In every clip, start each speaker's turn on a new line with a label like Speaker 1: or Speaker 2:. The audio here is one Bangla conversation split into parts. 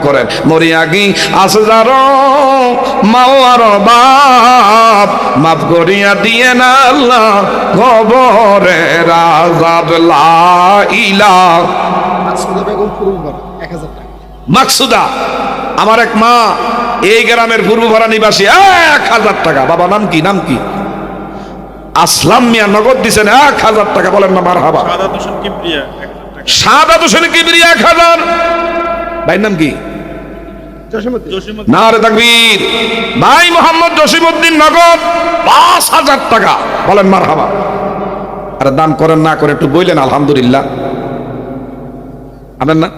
Speaker 1: করেন। মরিয়াগি আছে যার মাও আর বাপ, মাফ করিয়া দিয়ে না আল্লাহ কবরের আযাব। লা ইলাহা
Speaker 2: মাকসুদা বেগম পূর্বপাড়া 1000 টাকা।
Speaker 1: মাকসুদা আমার এক মা, এই গ্রামের পূর্বপাড়া নিবাসী, 1000 টাকা। বাবা নাম কি? নাম কি? আসলাম মিয়া নগদ দিছেন 1000 টাকা। বলেন না মারহাবা।
Speaker 3: সাদাত হোসেন কিবরিয়া 1000 টাকা।
Speaker 1: সাদাত হোসেন কিবরিয়া 1000। ভাই নাম কি?
Speaker 2: জসীমউদ্দিন।
Speaker 3: জসিমউদ্দিন
Speaker 1: নারে তাকবীর। ভাই মোহাম্মদ জসিমউদ্দিন নগদ 5000 টাকা। বলেন মারহাবা। আরে দান করেন না করে একটু বললেন আলহামদুলিল্লাহ। আমেন না?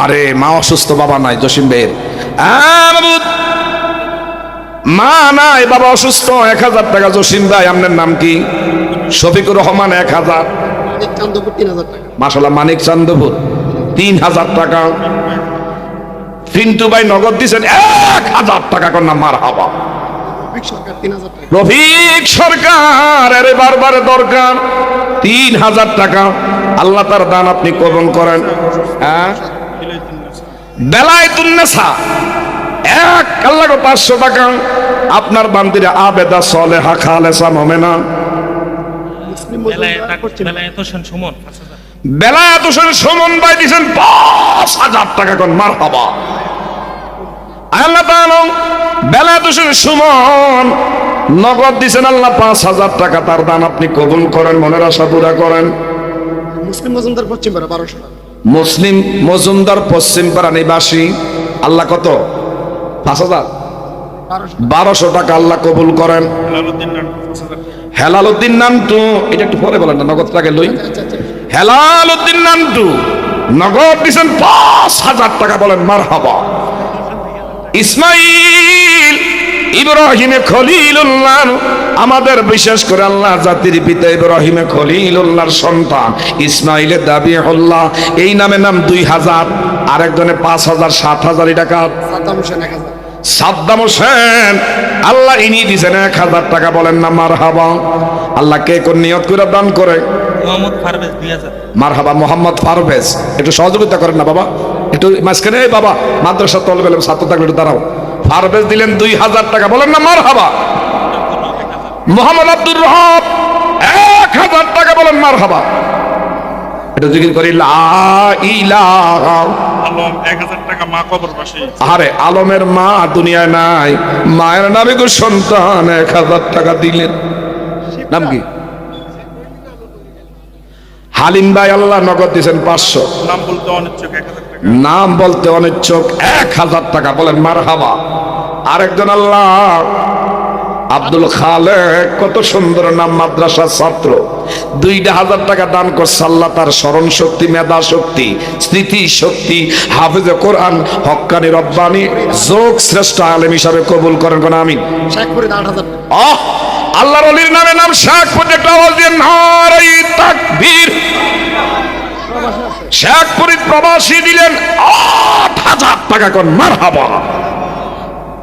Speaker 1: আরে মা অসুস্থ, বাবা নাই জসিম ভাইয়ের। মা নাই, বাবা অসুস্থ, 1000 টাকা। জসিম ভাই আপনার নাম কি? শফিকুর রহমান 1000।
Speaker 2: মানিক চান্দপুর 3000 টাকা।
Speaker 1: মাশাআল্লাহ, মানিক চান্দপুর 3000 টাকা। পিন্টু ভাই নগদ দিছেন 1000 টাকা। কন্যা মারহাবা।
Speaker 2: রফিক সরকার 3000 টাকা।
Speaker 1: রফিক সরকার আরে বারবার দরকার 3000 টাকা। আল্লাহ তার দান আপনি কবুল করেন। হ্যাঁ, বেলায়েতুন নেসা 1 আল্লাহ 500 টাকা। আপনার বান্দিরা আবেদা সলেহা খালেসা মুমিনা।
Speaker 2: মুসলিম মজুমদার পশ্চিম।
Speaker 3: বেলায়েত হোসেন সুমন 5000।
Speaker 1: বেলায়েত হোসেন সুমন ভাই দিয়েছেন 5000 টাকা। কোন মারহাবা। আল্লাহ তাআলা বেলায়েত হোসেন সুমন নগদ দিয়েছেন আল্লাহ 5000 টাকা। তার দান আপনি কবুল করেন, মনের আশা পুরা করেন।
Speaker 2: মুসলিম মজুমদার পশ্চিম পাড়া 1200 টাকা।
Speaker 1: মুসলিম মজুমদার পশ্চিম পাড়া নিবাসী আল্লাহ কত? 5000 1200 টাকা আল্লাহ কবুল করেন।
Speaker 3: হেলালউদ্দিন নান্টু 5000 টাকা।
Speaker 1: হেলালউদ্দিন নান্টু, এটা একটু পরে বলেন না, নগদ টাকা লই।
Speaker 2: আচ্ছা আচ্ছা।
Speaker 1: হেলালউদ্দিন নান্টু নগদ দিয়েছেন 5000 টাকা। বলেন মারহাবা। ইসমাইল ইব্রাহিমে খলিলুল্লাহ, আমাদের বিশেষ করে আল্লাহ জাতির পিতা ইব্রাহিমে খলিলুল্লাহর সন্তান ইসমাইলের দাবিউল্লাহ, এই নামে নাম 2000। আরেকজনে 5000, 7000 টাকা।
Speaker 2: সাদ্দাম হোসেন 1000।
Speaker 1: সাদ্দাম হোসেন আল্লাহ ইনি দিয়েছেন 1000 টাকা। বলেন না মারহাবা। আল্লাহ কে কোন নিয়ত করে দান করে?
Speaker 3: মোহাম্মদ পারভেজ 2000।
Speaker 1: মারহাবা। মোহাম্মদ পারভেজ একটু সহযোগিতা করেন না বাবা, একটু মাঝখানে। এই বাবা মাদ্রাসা তলবে ছাত্র থাকলে একটু দাঁড়াও। পারভেজ দিলেন 2000 টাকা। বলেন না মারহাবা। মোহাম্মদ আব্দুর রহমান 1000 টাকা। বলেন মারহাবা। এটা জিকির করি লা ইলাহা।
Speaker 3: আলম 1000 টাকা। মা কবরবাসী।
Speaker 1: আরে আলমের মা দুনিয়ায় নাই, মায়ের নামে গো সন্তান 1000 টাকা দিলেন। নাম কি? হালিম ভাই আল্লাহ নগদ দিয়েছেন 500।
Speaker 3: নাম বলতে অনিচ্ছুক 1000 টাকা।
Speaker 1: নাম বলতে অনিচ্ছুক 1000 টাকা। বলেন মারহাবা। আরেকজন আল্লাহ আব্দুল খালেক, কত সুন্দর নাম, মাদ্রাসার ছাত্র, 2000 টাকা দান করছে। আল্লাহ তার স্মরণ শক্তি, মেধা শক্তি, স্মৃতি শক্তি, হাফেজে কোরআন, হক্কানি রব্বানি, যোগ শ্রেষ্ঠ আলেম হিসাবে কবুল করেন। কোন আমিন।
Speaker 2: শেখ ফরিদ 8000 টাকা।
Speaker 1: আল্লাহর ওলির নামে নাম শেখ ফরিদ। একটা আওয়াজ দিয়ে নারে তাকবীর। শেখ ফরিদ প্রবাসী দিলেন 8000 টাকা। কোন মারহাবা।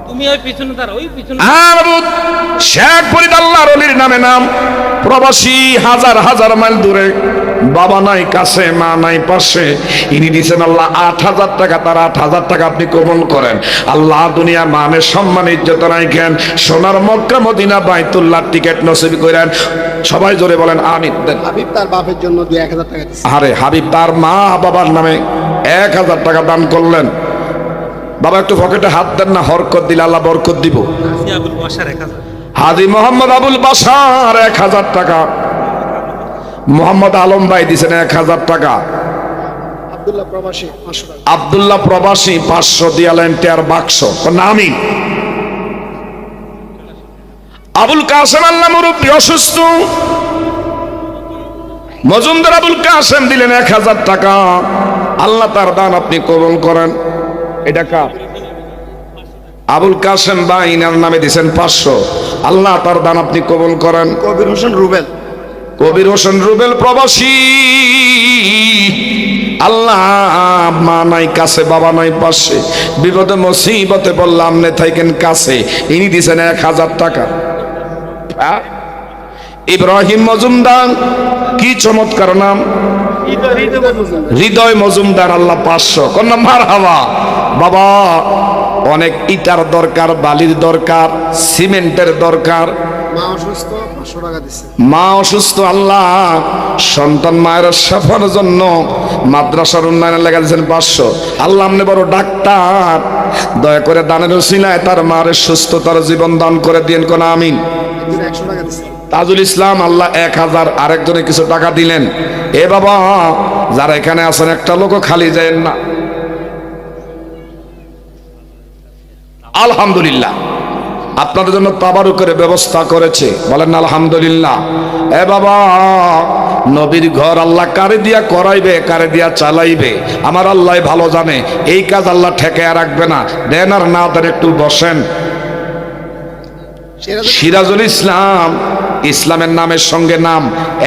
Speaker 3: তুমি ওই পিছনে দাঁড়াও, ওই পিছনে।
Speaker 1: শেখ ফরিদ আল্লাহর ওলির নামে নাম, প্রবাসী, হাজার হাজার মাইল দূরে, বাবা নাই কাছে, মা নাই পাশে, ইনি দিয়েছেন আল্লাহ 8000 টাকা। তার 8000 টাকা আপনি কবুল করেন। আল্লাহ দুনিয়া মানের সম্মান ইজ্জত রাখেন, সোনার মক্কা মদিনা বাইতুল্লাহ টিকিট নসিব করেন। সবাই জোরে বলেন আমিন।
Speaker 2: হাবিব তার বাপের জন্য 1000 টাকা দিয়েছে।
Speaker 1: আরে হাবিব তার মা বাবার নামে 1000 টাকা দান করলেন। বাবা একটু পকেটে হাত দেন না, হরকত দিলে আল্লাহ বরকত দিব।
Speaker 3: হাজী আবুল বাশার 1000।
Speaker 1: হাজী মোহাম্মদ আবুল বাশার 1000 টাকা। মোহাম্মদ আলম ভাই দিয়েছেন 1000 টাকা।
Speaker 2: আব্দুল্লাহ প্রবাসী 500 টাকা।
Speaker 1: আব্দুল্লাহ প্রবাসী 500 দিয়ালেন টেয়ার বাক্স। নামি আবুল কাসেম আল্লাহ মুরব্বী অসুস্থ, মজুমদার আবুল কাসেম দিলেন 1000 টাকা। আল্লাহ তার দান আপনি কবুল করেন। এটা কার? আবুল কাসেম ভাই ইনার নামে দিয়েছেন 500। আল্লাহ তার দান আপনি কবুল করেন।
Speaker 2: কবির হোসেন রুবেল।
Speaker 1: কবির হোসেন রুবেল প্রবাসী, আল্লাহ মা নাই কাছে, বাবা নাই পাশে, বিপদে মুসিবতে বললাম নে থাকেন কাছে, ইনি দিয়েছেন 1000 টাকা। ইব্রাহিম মজুমদার, কি চমৎকার নাম। হৃদয় মজুমদার আল্লাহ 500 কন্যা মারহাবা। বাবা অনেক ইটার দরকার, বালির দরকার, সিমেন্টের দরকার।
Speaker 2: মা অসুস্থ 500 টাকা দিচ্ছে।
Speaker 1: মা অসুস্থ, আল্লাহ সন্তান মায়ের সাফার জন্য মাদ্রাসার উন্নয়নের লেগে দিয়েছেন 500। আল্লাহ আপনি বড় ডাক্তার, দয়া করে দানের উসিলায় তার মায়ের সুস্থতার জীবন দান করে দিয়েন কোন আমিন।
Speaker 2: একজন 100 টাকা দিচ্ছে।
Speaker 1: তাজুল ইসলাম আল্লাহ 1000, আরেকজনে কিছু টাকা দিলেন। এ বাবা যারা এখানে আছেন একটা লোকও খালি যায় না। আলহামদুলিল্লাহ আপনাদের জন্য তাবারুকের ব্যবস্থা করেছে, বলেন না আলহামদুলিল্লাহ। এ বাবা নবীর ঘর আল্লাহ কারে দিয়া করাইবে, কারে দিয়া চালাইবে আমার আল্লাহ ভালো জানে। এই কাজ আল্লাহ ঠেকায় রাখবে না। দেন আর না দেন একটু বসেন। সিরাজুল ইসলাম, ইসলামের নামের সঙ্গে নাম,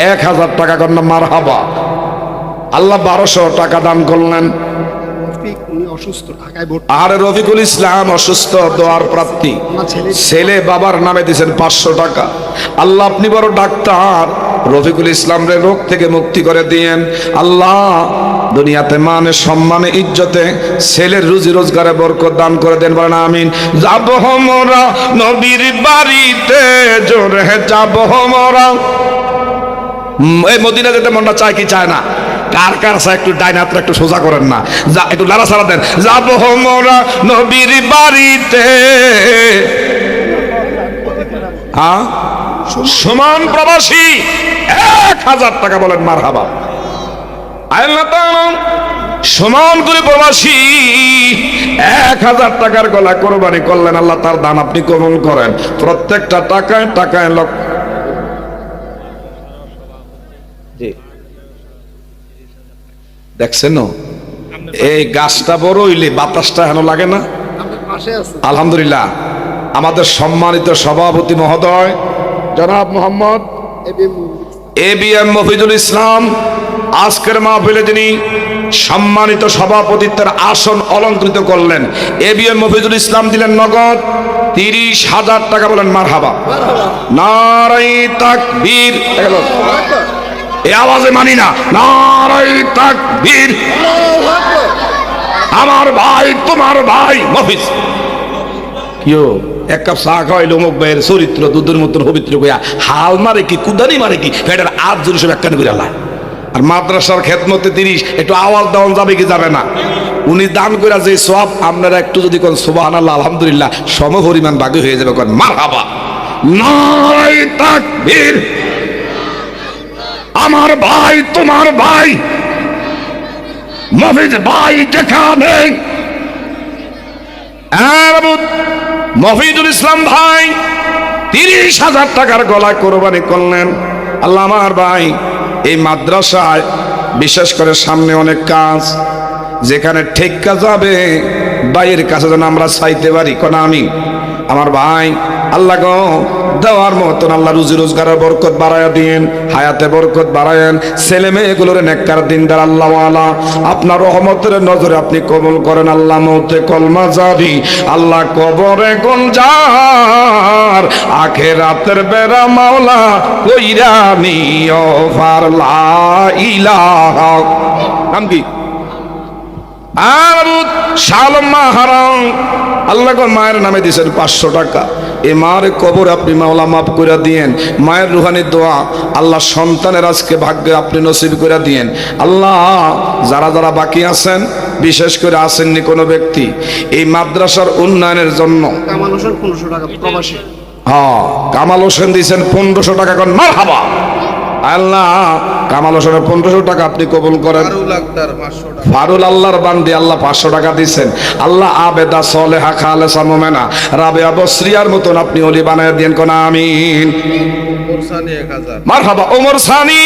Speaker 1: 1000 টাকা করল মারহাবা। আল্লাহ 1200 টাকা দান করলেন।
Speaker 2: উনি অসুস্থ, ঢাকায় ভর্তি।
Speaker 1: আর রফিকুল ইসলাম অসুস্থ, দোয়ার প্রার্থী। ছেলে বাবার নামে দিয়েছেন 500 টাকা। আল্লাহ আপনি বড় ডাক্তার, রফিকুল ইসলামরে রোগ থেকে মুক্তি করে দিয়েন। আল্লাহ দুনিয়াতে মানে সম্মানে ইজ্জতে ছেলের রুজি রোজগারে বরকত দান করে দেন, বলেন আমিন। যাব মোরা নবীর বাড়িতে, জোরে যাব মোরা। এই মদিনা যেতে মনটা চায় কি চায় না? কার কার একটু ডাইন হাতটা একটু সোজা করেন না, যা একটু লাড়া ছাড়া দেন। যাব মোরা নবীর বাড়িতে, হ্যাঁ সমান প্রবাসী 1000 টাকা, বলেন মারহাবা। সমান করে প্রবাসী 1000 টাকার গলা কোরবানি করলেন। আল্লাহ তার দান আপনি কবুল করেন। প্রত্যেকটা টাকায় টাকায় লক্ষ। দেখছেন এই গাছটা বড় হইলে বাতাসটা হেন লাগে না? আলহামদুলিল্লাহ আমাদের সম্মানিত সভাপতি মহোদয় জনাব মোহাম্মদ ABM মফিজুল ইসলাম আজকের মাহফিলে যিনি সম্মানিত সভাপতিত্বের আসন অলঙ্কৃত করলেন, ABM মফিজুল ইসলাম দিলেন নগদ 30,000 টাকা, বলেন মারহাবা। নারাই তাকবীর। এই আওয়াজে মানি না, নারাই তাকবীর। আমার ভাই তোমার ভাই মফিজ কিও এক কাপ চা খাওয়াইলো অমুক ভাইয়ের চরিত্র দুধের মতন পবিত্র কইয়া হাল মারে কি কুদানি মারে কি ফেটার আজ জোর সব একখানে করে আল্লাহ। আর মাদ্রাসার খেদমতে 30 একটু আওয়াজ দেওয়া যাবে কি যাবে না? উনি দান করে যে সব আপনারা একটু যদি কোন সুবহানাল্লাহ আলহামদুলিল্লাহ সম পরিমাণ ভাগে হয়ে যাবে, কোন মারহাবা। নারাই তাকবীর। আমার ভাই তোমার ভাই মফিজ ভাই যেখানে, মফিজুল ইসলাম ভাই 30,000 টাকার গলায় কোরবানি করলেন। আল্লাহ আমার ভাই এই মাদ্রাসায় বিশেষ করে সামনে অনেক কাজ, যেখানে ঠেক্কা যাবে ভাইয়ের কাছে যেন আমরা চাইতে পারি, কোন আমি। আমার ভাই আল্লাহ গো দেওয়ার মতন আল্লাহ রুজি রোজগারের বরকত বাড়ায়া দিন, হায়াতে বরকত বাড়ায়েন, ছেলে মেয়েগুলোর নেককার দিনদার আল্লাহওয়ালা আপনার রহমতের নজরে আপনি কবুল করেন। আল্লাহ মৌতে কলমা জারি, আল্লাহ কবরে গুলজার, আখিরাতের বেড়া মাওলা কইরা নিও ফার লা ইলাহা। নাম কি? শালম্মা হারাম। আল্লাহ মায়ের নামে দিয়েছেন 500 টাকা। এই মায়ের কবর আপনি মাওলা মাফ করে দিয়েন। মায়ের রুহানি দোয়া আল্লাহ সন্তানের আজকে ভাগ্যে আপনি নসিব করে দিয়েন। আল্লাহ যারা যারা বাকি আছেন, বিশেষ করে আসেননি কোনো ব্যক্তি এই মাদ্রাসার উন্নয়নের জন্য,
Speaker 2: কামাল হোসেন 1500 টাকা প্রবাসী।
Speaker 1: হ্যাঁ কামাল হোসেন দিয়েছেন 1500 টাকা, কোন মারহাবা। আল্লাহ কামাল হোসেনের 1500 টাকা আপনি কবুল করেন। ফারুল আল্লাহর বান্দি আল্লাহ 500 টাকা দিচ্ছেন। আল্লাহ আবেদা সলেহা খালেসা মোমেনা রাবেয়া বসরিয়ার মতন আপনি ওলি বানায় দেন, কোন আমিন। মারহাবা। ওমর সানি,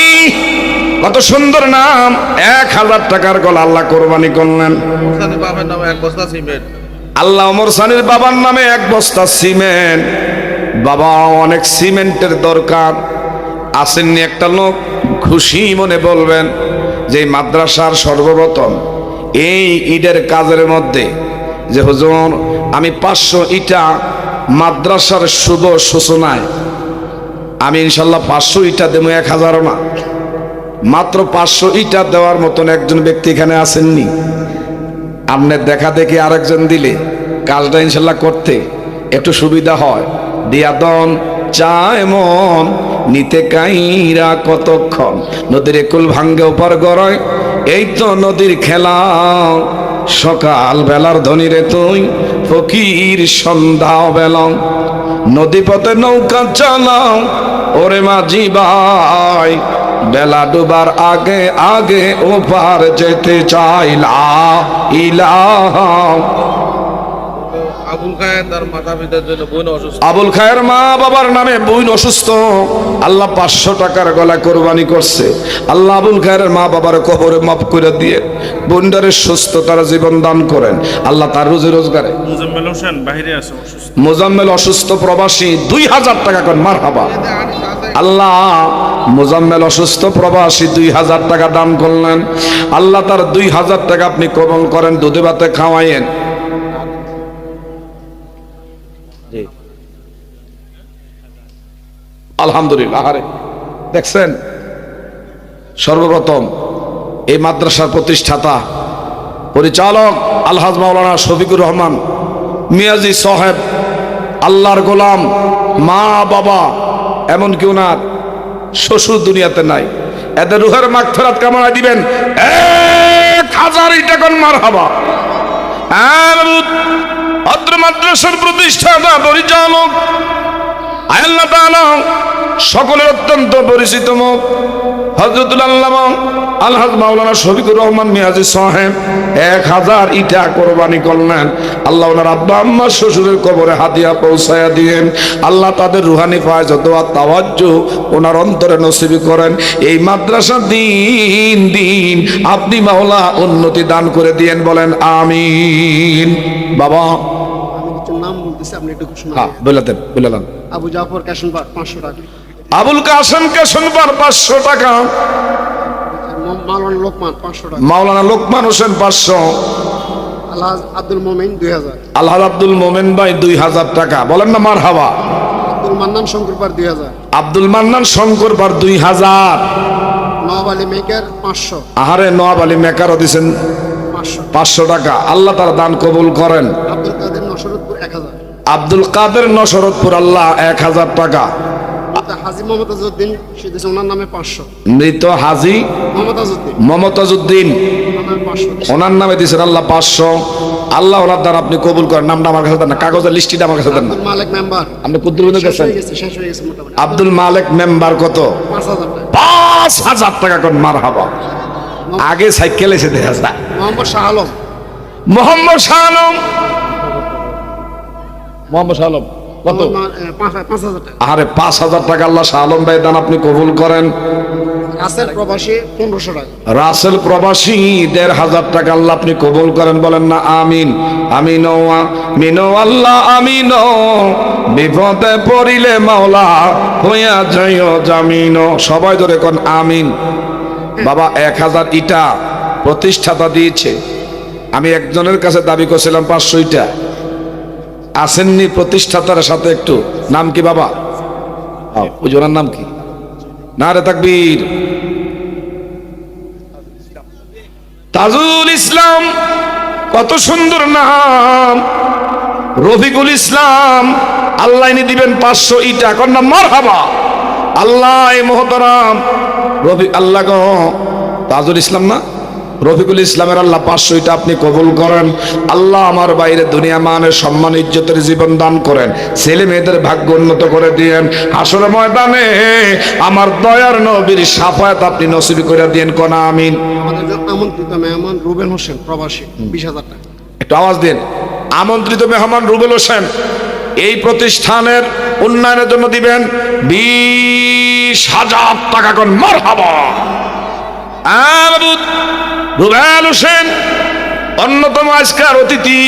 Speaker 1: কত সুন্দর নাম, 1000 টাকার গলা আল্লাহ কোরবানি করলেন। আল্লাহ ওমর সানির বাবার নামে 1 বস্তা সিমেন্ট। বাবা অনেক সিমেন্টের দরকার। আসেননি একটা লোক খুশি মনে বলবেন যে মাদ্রাসার সর্বপ্রথম এই ইটের কাজের মধ্যে যে হুজুর আমি 500 ইটা মাদ্রাসার শুভ সূচনায় আমি ইনশাল্লাহ 500 ইটা দেবো, 1000ও না। মাত্র 500 ইটা দেওয়ার মতন একজন ব্যক্তি এখানে আসেননি? আপনার দেখা দেখি আরেকজন দিলে কাজটা ইনশাল্লাহ করতে একটু সুবিধা হয়। দিয়া দন চায় মন নিতে কাইরা কতক্ষণ, নদীর কুল ভাঙ্গে ওপার গড়ায়, এই তো নদীর খেলা। সকাল বেলার ধনী রে তুই, ফকির সন্ধ্যা বেলাও, নদী পথে নৌকা চালাও ওরে মাঝি ভাই, বেলা ডুবার আগে আগে ওপার যেতে চাই। লা ইলাহা।
Speaker 4: আবুল খায়ের তার মাতা পিতার জন্য বোন অসুস্থ।
Speaker 1: আবুল খায়ের মা বাবার নামে বোন অসুস্থ, আল্লাহ 500 টাকার গলা কোরবানি করছে। আল্লাহ আবুল খায়ের মা বাবার কবরে মাফ করে দিয়ে বোনটারে সুস্থতার জীবন দান করেন। আল্লাহ তার রুজি রোজগারে।
Speaker 3: মুজাম্মেল হোসেন বাইরে আছে অসুস্থ।
Speaker 1: মোজাম্মেল অসুস্থ প্রবাসী, 2000 টাকা করেন মারহাবা। আল্লাহ মোজাম্মেল অসুস্থ প্রবাসী 2000 টাকা দান করলেন। আল্লাহ তার 2000 টাকা আপনি কবুল করেন, দুধে ভাতে খাওয়াইয়েন। আলহামদুলিল্লাহ। আরে দেখছেন, সর্বপ্রথম এই মাদ্রাসার প্রতিষ্ঠাতা পরিচালক আলহাজ মাওলানা শফিকুর রহমান মিয়াজি সাহেব, আল্লাহর গোলাম, মা বাবা, এমনকি ওনার শ্বশুর দুনিয়াতে নাই, এদের রুহের মাগফিরাত কামনা দিবেন। 1000 টাকা মারহাবা। অত্র মাদ্রাসার প্রতিষ্ঠাতা পরিচালক আল্লাহ তাআলা সকলের অত্যন্ত পরিচিত মুখ হযরতুল আল্লামা আলহাজ মাওলানা শফিকুর রহমান মিয়াজি সাহেব 1000 ইটা কোরবানি করলেন। আল্লাহ ওনার আব্বা আম্মা শ্বশুরের কবরে হাদিয়া পৌঁছায়া দিয়েন। আল্লাহ তাদের রুহানি ফায়জ দোয়া তাওয়াজ্জুহ ওনার অন্তরে নসিব করেন। এই মাদ্রাসা দিন দিন আপনি মাওলা উন্নতি দান করে দিয়েন, বলেন আমিন। বাবা
Speaker 2: আমি কিছু নাম বলতেছি, আপনি একটু ঘোষণা
Speaker 1: হ্যাঁ
Speaker 2: করেন।
Speaker 1: বলে দেন।
Speaker 2: আবু জাফর কাশনপার 500 টাকা,
Speaker 1: আবুল কাসেম কেশনপার 500 টাকা,
Speaker 2: মাওলানা লোকমান 500 টাকা,
Speaker 1: মাওলানা লোকমান হোসেন 500,
Speaker 2: আলহাজ আব্দুল মোমিন 2000,
Speaker 1: আলহাজ আব্দুল মোমেন ভাই 2000 টাকা, বলেন না মারহাবা।
Speaker 2: আব্দুল মান্নান শঙ্করপার 2000,
Speaker 1: আব্দুল মান্নান শঙ্করপার 2000,
Speaker 2: নওয়াব আলী মেকার 500,
Speaker 1: আহারে নওয়াব আলী মেকারও দিছেন
Speaker 2: 500,
Speaker 1: 500 টাকা। আল্লাহ তার দান কবুল করেন।
Speaker 2: আব্দুল কাদের নশরতপুর 1000,
Speaker 1: আব্দুল কাদের নশরতপুর আল্লাহ 1000 টাকা।
Speaker 2: হাজি মমতাজউদ্দিন সে দিয়েছে ওনার নামে 500,
Speaker 1: মৃত হাজি
Speaker 2: মমতাজউদ্দিন
Speaker 1: মমতাজউদ্দিন
Speaker 2: ওনার নামে 500,
Speaker 1: ওনার নামে দিয়েছেন আল্লাহ 500। আল্লাহ ওনার দ্বারা আপনি কবুল করেন। নামটা আমার কাছে দেন না, কাগজের লিস্টিটা আমার কাছে দেন না।
Speaker 2: আব্দুল মালিক মেম্বার
Speaker 1: আপনি কুদ্দুরবন্দ গেছেন।
Speaker 2: শেষ হয়ে গেছে মোটামুটি।
Speaker 1: আব্দুল মালিক মেম্বার কত?
Speaker 2: 5000 টাকা,
Speaker 1: 5000 টাকা কোন মারহাবা। আগে সাইকেল এসে দেখা যায়।
Speaker 2: মোহাম্মদ শাহ আলম
Speaker 1: মোহাম্মদ শাহ আলম, মোহাম্মদ শাহ আলম কত?
Speaker 2: 5000 টাকা,
Speaker 1: আরে 5000 টাকা আল্লাহ শাহ আলম ভাই দান আপনি কবুল করেন।
Speaker 2: রাসেল প্রবাসী 1500 টাকা,
Speaker 1: রাসেল প্রবাসী 1500 টাকা আল্লাহ আপনি কবুল করেন, বলেন না আমিন। আমিন মিনো আল্লাহ আমিন, বিপদে পড়িলে মাওলা হইয়া যাইও জামিন। সবাই ধরে কোন আমিন। বাবা 1000 ইটা প্রতিষ্ঠাতা দিয়েছে। আমি একজনের কাছে দাবি করছিলাম 500 ইটা, আসেননি প্রতিষ্ঠাতার সাথে একটু। নাম কি বাবা? ওই জনের নাম কি? নারে তাকবীর। তাজুল ইসলাম, কত সুন্দর নাম। রফিকুল ইসলাম, আল্লাহ এনে দিবেন 500 ইটা, কন্যা মারহাবা। আল্লাহ মোহতারাম রফিক, আল্লাহ গো তাজুল ইসলাম না রফিকুল ইসলামের আল্লাহ 500 ইটা আপনি কবুল করেন। আল্লাহ আমার বাইরে দুনিয়া মানের সম্মান ইজ্জতের জীবন দান করেন, ছেলে মেয়েদের ভাগ্য উন্নত করে দিয়েন। হাসরের ময়দানে আমার দয়ার নবীর শাফায়াত আপনি নসিব করে দিয়েন, কোন আমিন।
Speaker 2: আমাদের যে আমন্ত্রিত মেহমান রুবেল হোসেন প্রবাসী 20000 টাকা,
Speaker 1: একটু আওয়াজ দিন। আমন্ত্রিত মেহমান রুবেল হোসেন এই প্রতিষ্ঠানের উন্নয়নের জন্য দিবেন 20,000 টাকা, কোন মারহাবা। রুবেল হোসেন অন্যতম আজকের অতিথি,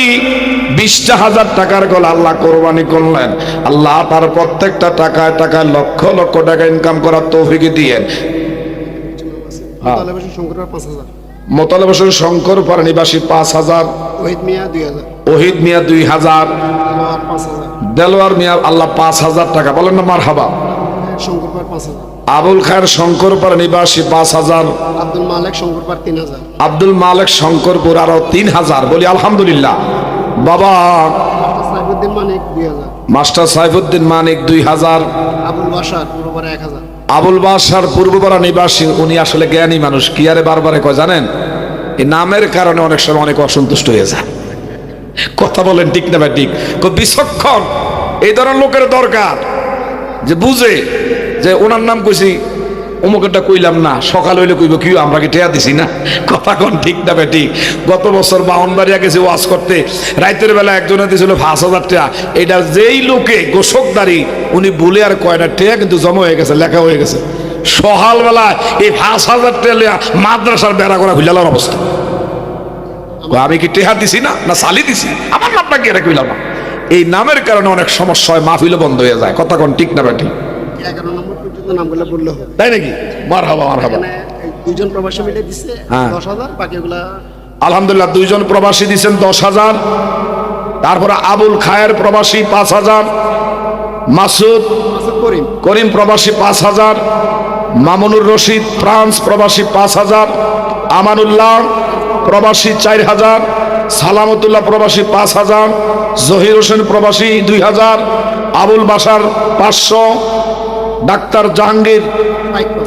Speaker 1: 20,000 টাকার গলা আল্লাহ কোরবানি করলেন। আল্লাহ তার প্রত্যেকটা টাকায় টাকায় লক্ষ লক্ষ টাকা ইনকাম করার তৌফিক দিয়েন।
Speaker 2: মুতালেব হোসেন শঙ্করপার 5000,
Speaker 1: মোতালেব হোসেন শঙ্করপাড়া নিবাসী 5000,
Speaker 2: ওহিদ মিয়া 2000,
Speaker 1: ওহিদ মিয়া 2000,
Speaker 2: দেলোয়ার 5000,
Speaker 1: দেলোয়ার মিয়া আল্লাহ 5000 টাকা, বলেন না মারহাবা।
Speaker 2: শঙ্করপার 5000,
Speaker 1: আবুল খায়ের শঙ্করপাড়া নিবাসী 5,000,
Speaker 2: আব্দুল মালিক শঙ্করপাড় 3000,
Speaker 1: আব্দুল মালিক শঙ্করপুর আরো 3,000। বলি আলহামদুলিল্লাহ। বাবা
Speaker 2: সাইফুদ্দিন মানিক 2000,
Speaker 1: মাস্টার সাইফুদ্দিন মানিক 2000,
Speaker 2: আবুল বাসার পুরোপাড়া 1000,
Speaker 1: আবুল বাসার পূর্বপাড়া নিবাসী। উনি আসলে জ্ঞানী মানুষ, কি আরে বারবারে কয় জানেন, এই নামের কারণে অনেক সময় অনেক অসন্তুষ্ট হয়ে যায়। কথা বলেন ঠিক না ভাই? ঠিক। বিচক্ষণ এই ধরনের লোকের দরকার, যে বুঝে যে ওনার নাম কইছি, অমুকেরটা কইলাম না, সকাল হইলে কইব কি আমরা কি টেয়া দিছি না। কথা কোন ঠিক না ভাই? ঠিক। গত বছর বাউনবাড়িয়া গেছে ওয়াজ করতে, রাইতের বেলা একজনে দিয়েছিল 5,000 টাকা। এটা যেই লোকে গোসকদারি, উনি বলে আর কয়টা টেয়া কিন্তু জমা হয়ে গেছে, লেখা হয়ে গেছে। সকালবেলা এই 5,000 টাকা মাদ্রাসার বেড়া করা ভুলালার অবস্থা। আমি কি টেহা দিছি না, না সালি দিছি, আমার নামটা কি এটা কইলাম না। এই নামের কারণে অনেক সমস্যা হয়, মাহফিলও বন্ধ হয়ে যায়। কথা কোন ঠিক না ভাই? ঠিক।
Speaker 2: 11 নম্বর পর্যন্ত নামগুলো বললে হবে।
Speaker 1: তাই নাকি? মারহাবা মারহাবা।
Speaker 2: এখানে এই দুইজন প্রবাসী মিলে দিচ্ছে
Speaker 1: হ্যাঁ।
Speaker 2: 10,000, বাকিগুলা
Speaker 1: আলহামদুলিল্লাহ 2জন প্রবাসী দিচ্ছেন 10,000। তারপরে আবুল খায়ের প্রবাসী 5,000, মাসুদ
Speaker 2: করিম
Speaker 1: করিম প্রবাসী 5,000, মামুনুর রশিদ ফ্রান্স প্রবাসী 5,000, আমানুল্লাহ প্রবাসী 4,000, সালামতুল্লাহ প্রবাসী 5,000, জহির হোসেন প্রবাসী 2,000, আবুল বাসার 500, ডাক্তার জাহাঙ্গীর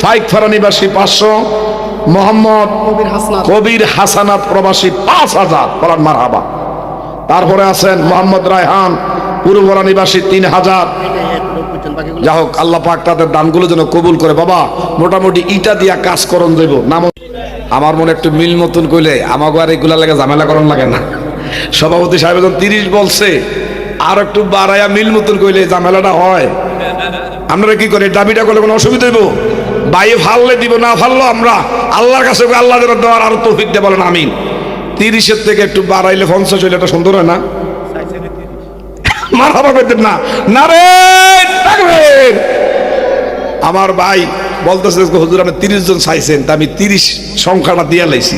Speaker 1: ফাইকফারা নিবাসী 500, মোহাম্মদ
Speaker 2: কবির হাসনাত
Speaker 1: কবির হাসানাত প্রবাসী 5,000। বলেন মারহাবা। তারপরে আছেন মোহাম্মদ রায়হান পূর্বরা নিবাসী 3,000।
Speaker 2: পর্যন্ত, বাকিগুলো
Speaker 1: যা হোক, আল্লাহ পাক তাদের দানগুলো যেন কবুল করে। বাবা মোটামুটি ইটা দিয়া কাজ করন যাইব নাম। আমার মনে একটু মিল মতন কইলে আমাকে আর এগুলা লাগে ঝামেলা করন লাগে না। সভাপতি সাহেব যখন 30 বলছে, আর একটু বাড়াইয়া মিল মতন কইলে ঝামেলাটা হয়। আপনারা কি করে দাবিটা করলে কোনো অসুবিধা হইব? বাইরে ফাললে দিব, না ফাললো আমরা আল্লাহর কাছে আল্লাহ যেন দেওয়ার আরো তৌফিক দিয়ে বলেন আমিন। 30-এর থেকে একটু বাড়াইলে 50 হইলে এটা সুন্দর হয় না? মারহাবা করতেন না, না রে তাকবীর। আমার ভাই বলতেছে হুজুর আপনি 30 জন চাইছেন, তা আমি 30 সংখ্যাটা দিয়ে লাইছি।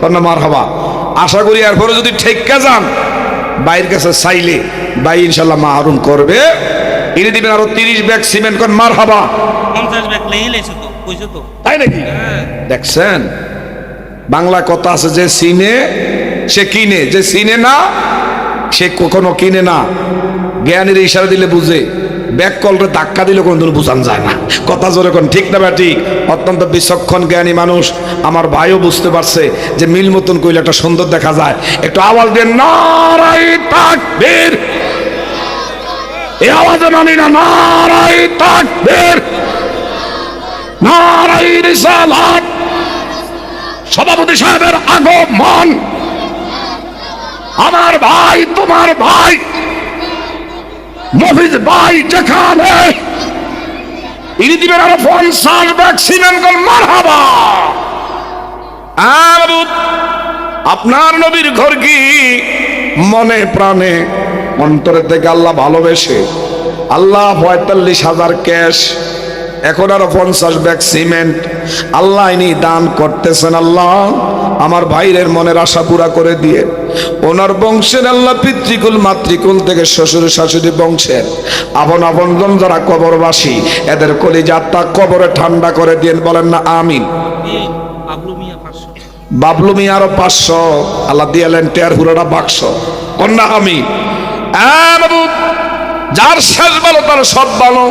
Speaker 1: কন্যা মারহাবা। আশা করি এরপরে যদি ঠেক্কা যান বাইরের কাছে চাইলে ভাই ইনশাল্লাহ মাহরুম করবে। এনে দিবেন আরো 30 ব্যাগ সিমেন্ট। কন মারহাবা।
Speaker 5: 50 ব্যাগ লেই লাইছো তো, কইছো তো।
Speaker 1: তাই নাকি? দেখছেন বাংলা কথা আছে, যে চিনে সে কিনে, যে চিনে না সে কখনো কিনে না। জ্ঞানের ইশারা দিলে বুঝে, ব্যাক কলরে ধাক্কা দিলে কোনদিন বুঝান যায় না। কথা জোরে কোন ঠিক না ভাই? ঠিক। অত্যন্ত বিচক্ষণ জ্ঞানী মানুষ। আমার ভাইও বুঝতে পারছে যে মিল মতন কইলে একটা সুন্দর দেখা যায়। একটু আওয়াজ দেন, নারায়ে তাকবীর। এই আওয়াজে মানি না, নারায়ে তাকবীর, নারায়ে রিসালাত। সভাপতি সাহেবের আগমন। আমার ভাই, তোমার ভাই মফিজ ভাই যেখানে, ইনি দিবেন আরো 50 ব্যাগ সিমেন্ট। কল মারহাবা। আপনার নবীর ঘর কি মনে প্রাণে অন্তরে থেকে আল্লাহ ভালোবেসে, আল্লাহ 45,000 ক্যাশ, এখন আরো 50 ব্যাগ সিমেন্ট আল্লাহ ইনি দান করতেছেন। আল্লাহ আমার ভাইয়ের মনের আশা পুরা করে দিয়ে, ওনার বংশের আল্লাহ পিতৃকুল মাতৃকুল থেকে শ্বশুর শাশুড়ি বংশের আপন আপনজন যারা কবরবাসী, এদের কলিজা আত্মা কবরে ঠান্ডা করে দিয়েন। বলেন না আমিন।
Speaker 5: এই বাবলু মিয়া 500,
Speaker 1: বাবলু মিয়া আরো 500 আল্লাহ দিয়ালেন, টেয়ার হুরাটা বাক্স। কন্যা আমিন। বাবু যার শেষ ভালো তার সব ভালো।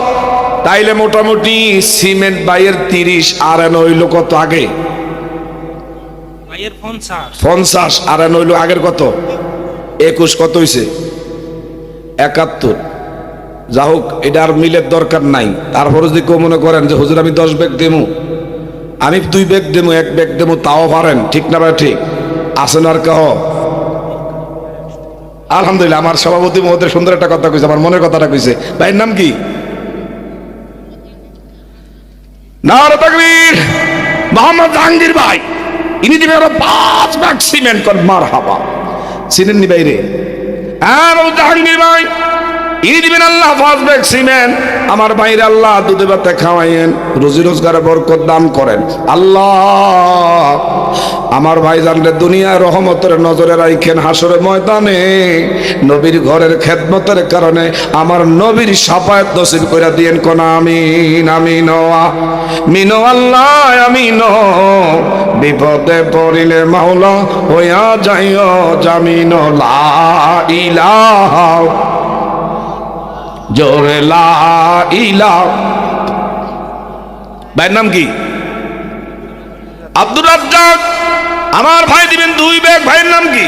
Speaker 1: তাইলে মোটামুটি সিমেন্ট বাইয়ের 30, আর নইল কত আগে?
Speaker 5: ভাইয়ের
Speaker 1: 50, আর নইল আগের কত? 21, কত হইছে? 71। যা হোক, এটা আর মিলের দরকার নাই। তারপরে যদি কেউ মনে করেন যে হুজুর আমি 10 ব্যাগ দেবো, আমি 2 ব্যাগ দেবো, 1 ব্যাগ দেবো, তাও পারেন। ঠিক না ভাই? ঠিক। আসেন আর কহ আলহামদুলিল্লাহ। আমার সভাপতি মহোদয় সুন্দর একটা কথা কইছে, আমার মনের কথাটা কইছে। ভাইয়ের নাম কি? নারে তাকবীর। মোহাম্মদ জাহাঙ্গীর ভাই, ইনি দিবেন আরো 5 ব্যাগ সিমেন্ট। কর মারহাবা। চিনেন নি বাইরে? হ্যাঁ জাহাঙ্গীর ভাই, ইনি দিবেন আল্লাহ 5 ব্যাগ সিমেন্ট। আমার ভাইরা আল্লাহ দুধে ভাতে খাওয়াইয়েন, রুজি রোজগারে বরকত দান করেন। আল্লাহ আমার ভাইজানরে দুনিয়ার রহমতের নজরে রাখেন, হাসরের ময়দানে নবীর ঘরের খেদমতের কারণে আমার নবীর শাফায়াত নসিব করে দিয়েন। কোন আমিন আমিন মিনো আল্লাহ আমিন। বিপদে পড়িলে মাওলা হইয়া যাইও জামিন। লা ইলাহা জোরে লা ইলাহা। ভাইয়ের নাম কি? আব্দুর রাজ্জাক। আমার ভাই দিবেন 2 ব্যাগ। ভাইয়ের নাম কি?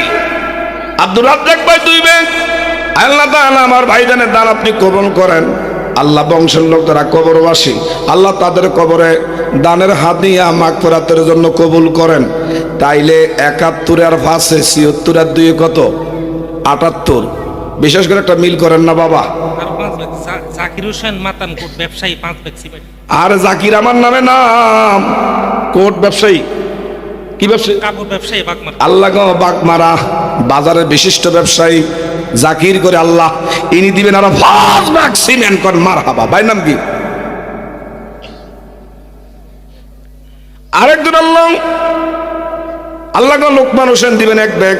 Speaker 1: আব্দুর রাজ্জাক ভাই 2 ব্যাগ। আল্লাহ তাআলা আমার ভাইজানের দান আপনি কবুল করেন। আল্লাহ বংশের লোক যারা কবরবাসী, আল্লাহ তাদের কবরে দানের হাদিয়া মাগফিরাতের জন্য কবুল করেন। তাইলে 71 আর 5 76 আর 2 কত? 78। বিশেষ করে একটা মিল করেন না বাবা।
Speaker 5: আর 5 ব্যাগ জাকির হোসেন মাতানকোট ব্যবসায়ী 5 ব্যাগ সিমেন্ট।
Speaker 1: আর জাকির আমার নামে নাম, কোট ব্যবসায়ী। কি ব্যবসায়ী?
Speaker 5: কাপড় ব্যবসায়ী বাগমার।
Speaker 1: আল্লাহ গো বাগমারা বাজারের বিশিষ্ট ব্যবসায়ী জাকির করে আল্লাহ ইনি দিবেন আরো 5 ব্যাগ সিমেন্ট। কর মারহাবা। ভাইয়ের নাম কি? আরেকজন আল্লাহ গো লোকমান হোসেন দিবেন 1 ব্যাগ।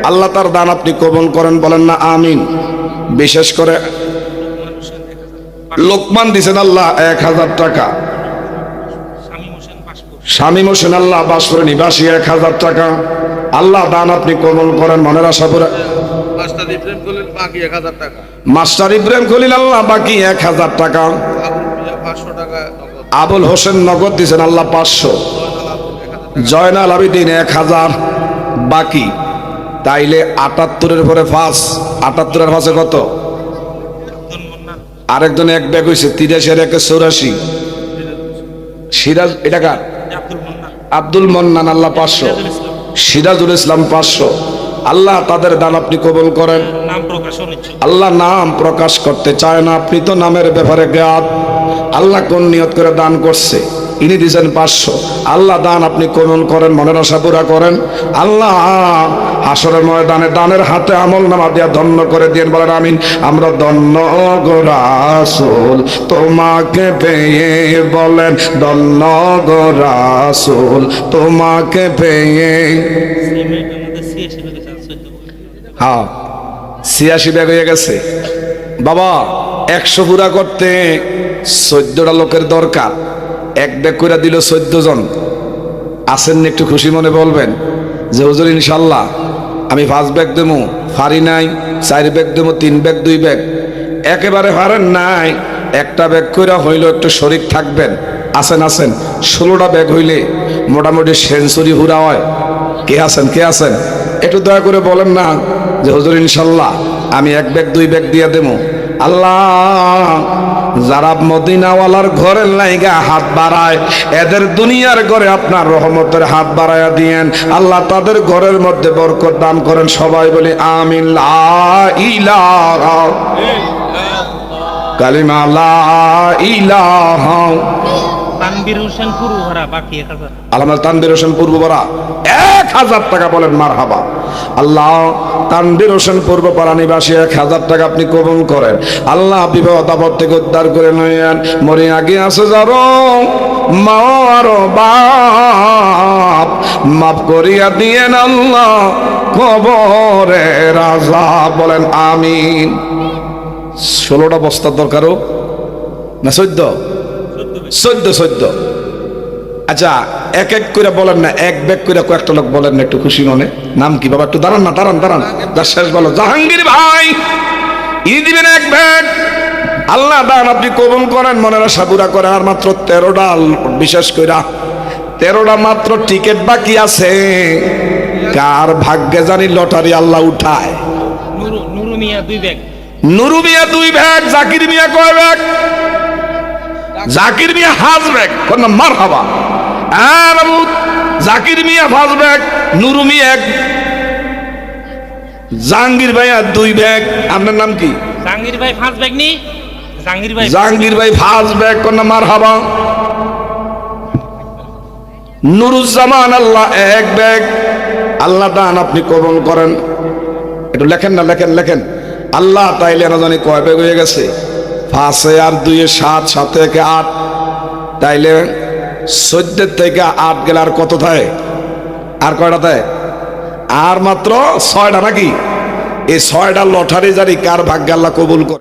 Speaker 1: আল্লাহ তার দান আপনি কবুল করেন, বলেন না আমিন। বিশেষ করে লোকমান দিছেন আল্লাহ 1000 টাকা।
Speaker 5: শামীম হোসেন পাসপোর্ট।
Speaker 1: শামীম হোসেন আল্লাহ বাসপুর নিবাসী 1000 টাকা। আল্লাহ দান আপনি কবুল করেন, মনের আশা পুরা।
Speaker 4: মাস্টার ইব্রাহিম খলিল বাকি 1000 টাকা।
Speaker 1: মাস্টার ইব্রাহিম খলিল আল্লাহ বাকি 1000 টাকা।
Speaker 4: আবুল মিয়া 500 টাকা নগদ।
Speaker 1: আবুল হোসেন নগদ দিছেন আল্লাহ 500। জয়নাল আবিদিন 1000 বাকি। তাইলে 78 এর পরে 5, 78 আর 5 কত?
Speaker 5: আব্দুল মোন্নান।
Speaker 1: আরেকজন 1 ব্যাগ হয়েছে 83 আর 1 84। সিরাজ, এটা কার?
Speaker 5: আব্দুল মোন্নান।
Speaker 1: আব্দুল মন্নান আল্লাহ 500। সিরাজুল ইসলাম 500। আল্লাহ তাদের দান আপনি কবুল করেন।
Speaker 5: নাম প্রকাশ অনিচ্ছুক।
Speaker 1: আল্লাহ নাম প্রকাশ করতে চায় না, আপনি তো নামের ব্যাপারে জ্ঞাত। আল্লাহ কোন নিয়ত করে দান করছে, ইনি দিয়েছেন 500। আল্লাহ দান আপনি কবুল করেন, মনের আশা পুরা করেন। আল্লাহ হাসরের ময়দানে দানের হাতে আমল নামা দিয়া ধন্য করে দিয়েন, বলেন আমিন। আমরা ধন্য গো রাসূল তোমাকে পেয়ে, বলেন ধন্য গো রাসূল তোমাকে পেয়ে।
Speaker 5: সিমেন্টের মধ্যে 86 ব্যাগ আছে 14 ব্যাগ।
Speaker 1: হ্যাঁ 86 ব্যাগ হয়ে গেছে বাবা। 100 পুরা করতে 14টা লোকের দরকার। 1 ব্যাগ করে দিল 14 জন। আসেন একটু খুশি মনে বলবেন যে হুজুর ইনশাল্লাহ আমি 5 ব্যাগ দেবো, ফারি নাই। 4 ব্যাগ দেবো, 3 ব্যাগ 2 ব্যাগ। একেবারে পারেন নাই, 1টা ব্যাগ করে হইলো একটু শরীক থাকবেন। আসেন আসেন 16টা ব্যাগ হইলে মোটামুটি সেঞ্চুরি হুরা হয়। কে আছেন কে আছেন একটু দয়া করে বলেন না যে হুজুর ইনশাল্লাহ আমি 1 ব্যাগ 2 ব্যাগ দিয়ে দেবো। আল্লাহ যারা মদিনাওয়ালার ঘরের লাইগা হাত বাড়ায়, এদের দুনিয়ার ঘরে আপনার রহমতের হাত বাড়ায়া দিয়েন। আল্লাহ তাদের ঘরের মধ্যে বরকত দান করেন। সবাই বলি আমিন। লা ইলাহা কালিমা লা ইলাহা।
Speaker 5: তানবীর হোসেন পূর্বভরা বাকি 1000।
Speaker 1: আলহামদুলিল্লাহ তানবীর হোসেন পূর্বপাড়া 1000 টাকা, বলেন মারহাবা। আল্লাহ তানবীর হোসেন পূর্বপাড়া নিবাসী 1000 টাকা আপনি কবুল করেন। আল্লাহ বিপদ আপদ থেকে উদ্ধার করে নেন। মরে আগে আছে যারো মা আর বাপ, মাফ করিয়া দিয়েন আল্লাহ কবরে রাজা, বলেন আমিন। 16টা বস্তার দরকারও না 14? আচ্ছা 1 করে বলেন না, 1 ব্যাগ করে কয়েকটা লোক বলেন না একটু খুশি মনে। নাম কি বাবা? একটু দাঁড়ান না, দাঁড়ান। যার শেষ বলো জাহাঙ্গীর ভাই, ইনি দিবেন 1 ব্যাগ। আল্লাহ দান আপনি কবুল করেন, মনের আশা পুরা করেন। আর মাত্র 13টা, বিশেষ করে 13টা মাত্র টিকিট বাকি আছে। কার ভাগ্যে জানি লটারি আল্লাহ উঠায়।
Speaker 5: নুরু মিয়া 2 ব্যাগ।
Speaker 1: নুরু মিয়া 2 ব্যাগ। জাকির মিয়া কয় ব্যাগ? জাকির মিয়া 5 ব্যাগ। কোন মারহাবা। আর বাবু জাকির মিয়া 5 ব্যাগ, নুরু মিয়া 1, জাহাঙ্গীর ভাই 2 ব্যাগ। আপনার নাম কি?
Speaker 5: জাহাঙ্গীর ভাই 5 ব্যাগ নি।
Speaker 1: জাহাঙ্গীর ভাই 5 ব্যাগ। কোন মারহাবা। নুরুজ্জামান আল্লাহ 1 ব্যাগ। আল্লাহ দান আপনি কবুল করেন। একটু লেখেন না, লেখেন। আল্লাহ তাইলে না জানি কয় ব্যাগ হয়ে গেছে। 5 আর 2 7, 7 থেকে 8, তাইলে 14 থেকে 8 গেলে আর কত থাকে? আর কয়টা থাকে? আর মাত্র 6টা নাকি? এই 6টা লটারি জারি কার ভাগ্যে আল্লাহ কবুল করে।